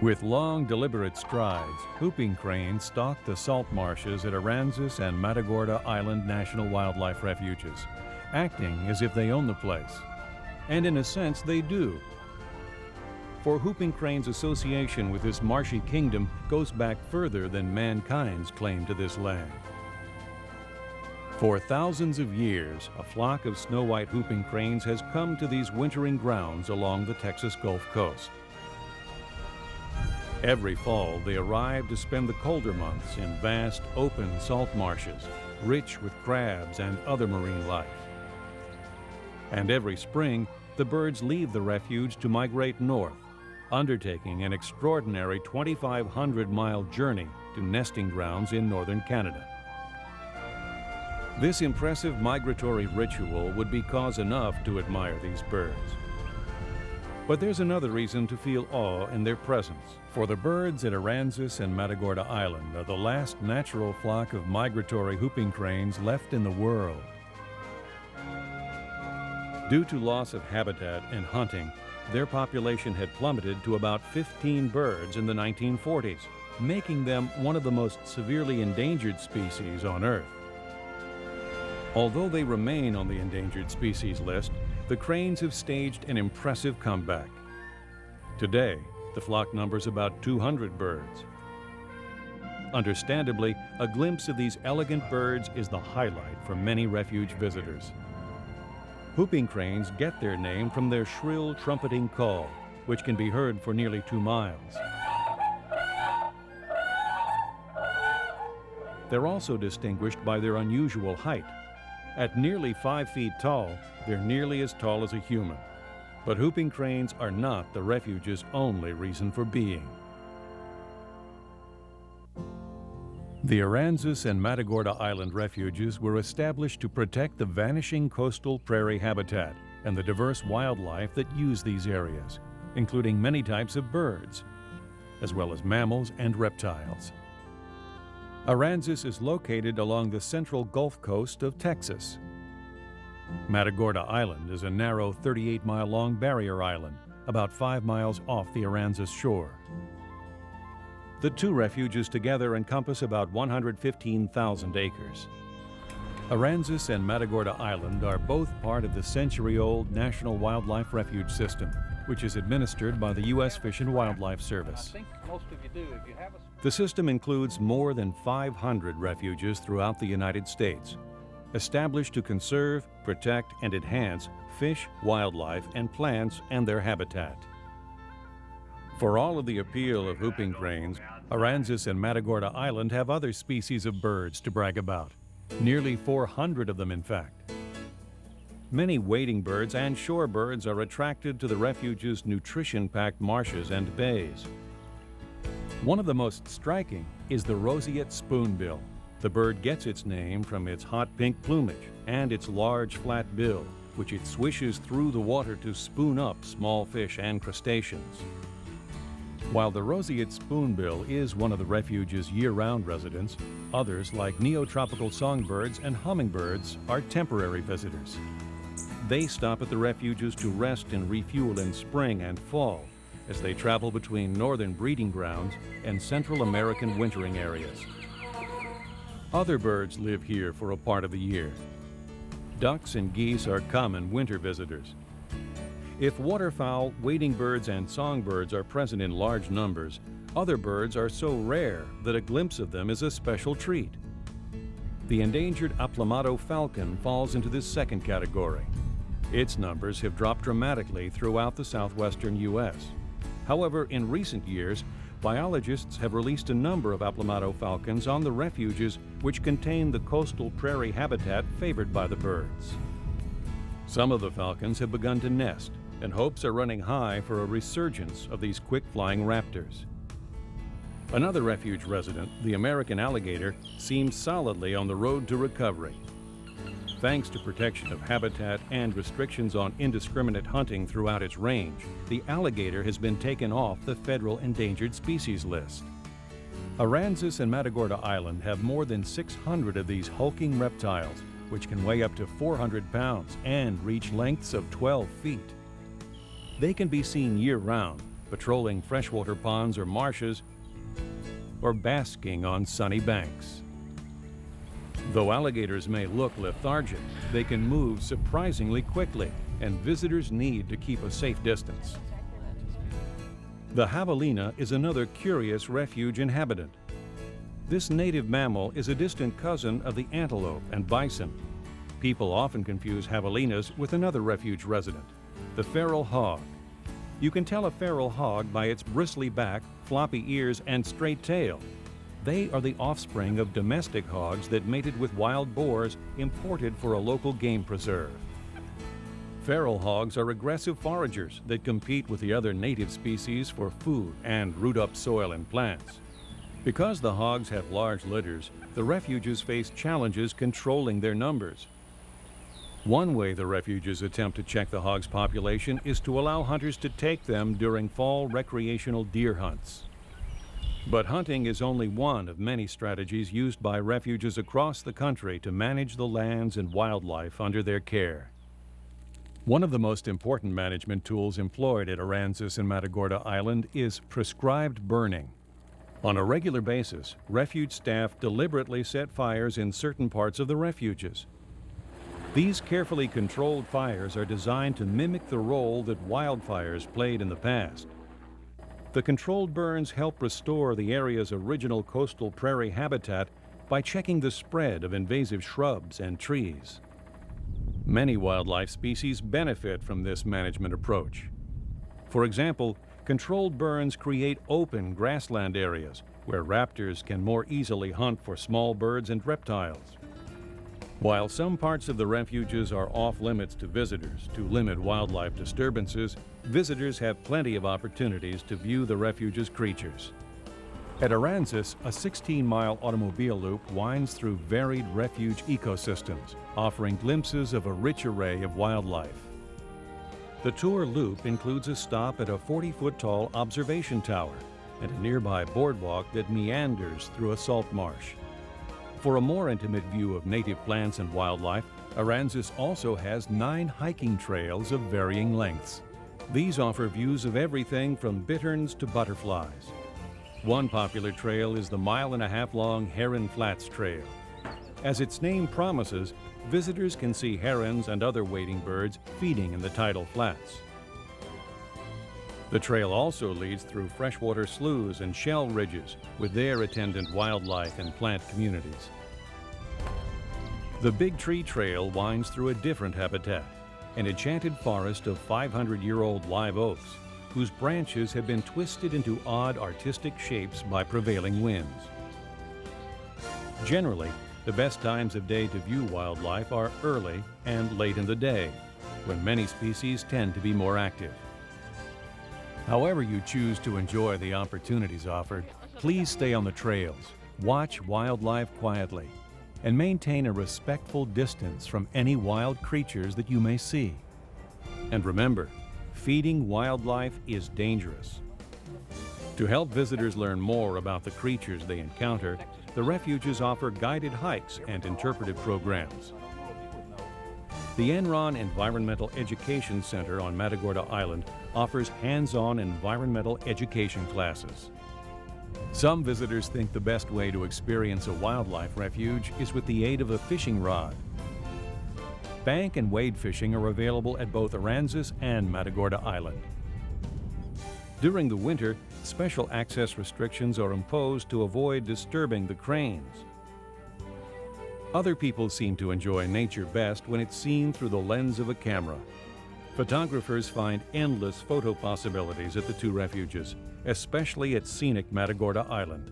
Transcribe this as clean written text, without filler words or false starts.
With long, deliberate strides, whooping cranes stalk the salt marshes at Aransas and Matagorda Island National Wildlife Refuges, acting as if they own the place. And in a sense, they do. For whooping cranes' association with this marshy kingdom goes back further than mankind's claim to this land. For thousands of years, a flock of snow-white whooping cranes has come to these wintering grounds along the Texas Gulf Coast. Every fall, they arrive to spend the colder months in vast, open salt marshes, rich with crabs and other marine life. And every spring, the birds leave the refuge to migrate north, undertaking an extraordinary 2,500-mile journey to nesting grounds in northern Canada. This impressive migratory ritual would be cause enough to admire these birds. But there's another reason to feel awe in their presence, for the birds at Aransas and Matagorda Island are the last natural flock of migratory whooping cranes left in the world. Due to loss of habitat and hunting, their population had plummeted to about 15 birds in the 1940s, making them one of the most severely endangered species on Earth. Although they remain on the endangered species list, the cranes have staged an impressive comeback. Today, the flock numbers about 200 birds. Understandably, a glimpse of these elegant birds is the highlight for many refuge visitors. Whooping cranes get their name from their shrill trumpeting call, which can be heard for nearly 2 miles. They're also distinguished by their unusual height. At nearly 5 feet tall, they're nearly as tall as a human. But whooping cranes are not the refuge's only reason for being. The Aransas and Matagorda Island refuges were established to protect the vanishing coastal prairie habitat and the diverse wildlife that use these areas, including many types of birds, as well as mammals and reptiles. Aransas is located along the central Gulf Coast of Texas. Matagorda Island is a narrow 38-mile-long barrier island, about 5 miles off the Aransas shore. The two refuges together encompass about 115,000 acres. Aransas and Matagorda Island are both part of the century-old National Wildlife Refuge System, which is administered by the U.S. Fish and Wildlife Service. The system includes more than 500 refuges throughout the United States, established to conserve, protect, and enhance fish, wildlife, and plants and their habitat. For all of the appeal of whooping cranes, Aransas and Matagorda Island have other species of birds to brag about. Nearly 400 of them, in fact. Many wading birds and shorebirds are attracted to the refuge's nutrition-packed marshes and bays. One of the most striking is the roseate spoonbill. The bird gets its name from its hot pink plumage and its large flat bill, which it swishes through the water to spoon up small fish and crustaceans. While the roseate spoonbill is one of the refuge's year-round residents, others like neotropical songbirds and hummingbirds are temporary visitors. They stop at the refuges to rest and refuel in spring and fall as they travel between northern breeding grounds and Central American wintering areas. Other birds live here for a part of the year. Ducks and geese are common winter visitors. If waterfowl, wading birds, and songbirds are present in large numbers, other birds are so rare that a glimpse of them is a special treat. The endangered Aplomado falcon falls into this second category. Its numbers have dropped dramatically throughout the southwestern U.S. However, in recent years, biologists have released a number of Aplomado falcons on the refuges which contain the coastal prairie habitat favored by the birds. Some of the falcons have begun to nest, and hopes are running high for a resurgence of these quick-flying raptors. Another refuge resident, the American alligator, seems solidly on the road to recovery. Thanks to protection of habitat and restrictions on indiscriminate hunting throughout its range, the alligator has been taken off the federal endangered species list. Aransas and Matagorda Island have more than 600 of these hulking reptiles, which can weigh up to 400 pounds and reach lengths of 12 feet. They can be seen year-round, patrolling freshwater ponds or marshes, or basking on sunny banks. Though alligators may look lethargic, they can move surprisingly quickly, and visitors need to keep a safe distance. The javelina is another curious refuge inhabitant. This native mammal is a distant cousin of the antelope and bison. People often confuse javelinas with another refuge resident, the feral hog. You can tell a feral hog by its bristly back, floppy ears, and straight tail. They are the offspring of domestic hogs that mated with wild boars imported for a local game preserve. Feral hogs are aggressive foragers that compete with the other native species for food and root up soil and plants. Because the hogs have large litters, the refuges face challenges controlling their numbers. One way the refuges attempt to check the hogs' population is to allow hunters to take them during fall recreational deer hunts. But hunting is only one of many strategies used by refuges across the country to manage the lands and wildlife under their care. One of the most important management tools employed at Aransas and Matagorda Island is prescribed burning. On a regular basis, refuge staff deliberately set fires in certain parts of the refuges. These carefully controlled fires are designed to mimic the role that wildfires played in the past. The controlled burns help restore the area's original coastal prairie habitat by checking the spread of invasive shrubs and trees. Many wildlife species benefit from this management approach. For example, controlled burns create open grassland areas where raptors can more easily hunt for small birds and reptiles. While some parts of the refuges are off limits to visitors to limit wildlife disturbances, visitors have plenty of opportunities to view the refuge's creatures. At Aransas, a 16-mile automobile loop winds through varied refuge ecosystems, offering glimpses of a rich array of wildlife. The tour loop includes a stop at a 40-foot-tall observation tower and a nearby boardwalk that meanders through a salt marsh. For a more intimate view of native plants and wildlife, Aransas also has 9 hiking trails of varying lengths. These offer views of everything from bitterns to butterflies. One popular trail is the 1.5-mile-long Heron Flats Trail. As its name promises, visitors can see herons and other wading birds feeding in the tidal flats. The trail also leads through freshwater sloughs and shell ridges with their attendant wildlife and plant communities. The Big Tree Trail winds through a different habitat, an enchanted forest of 500-year-old live oaks, whose branches have been twisted into odd artistic shapes by prevailing winds. Generally, the best times of day to view wildlife are early and late in the day, when many species tend to be more active. However you choose to enjoy the opportunities offered, please stay on the trails, watch wildlife quietly, and maintain a respectful distance from any wild creatures that you may see. And remember, feeding wildlife is dangerous. To help visitors learn more about the creatures they encounter, the refuges offer guided hikes and interpretive programs. The Enron Environmental Education Center on Matagorda Island offers hands-on environmental education classes. Some visitors think the best way to experience a wildlife refuge is with the aid of a fishing rod. Bank and wade fishing are available at both Aransas and Matagorda Island. During the winter, special access restrictions are imposed to avoid disturbing the cranes. Other people seem to enjoy nature best when it's seen through the lens of a camera. Photographers find endless photo possibilities at the two refuges, especially at scenic Matagorda Island.